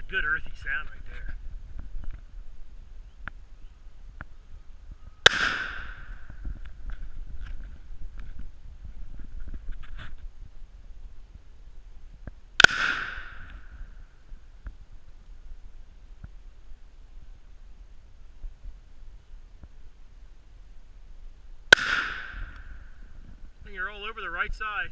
good earthy sound right there. And you're all over the right side.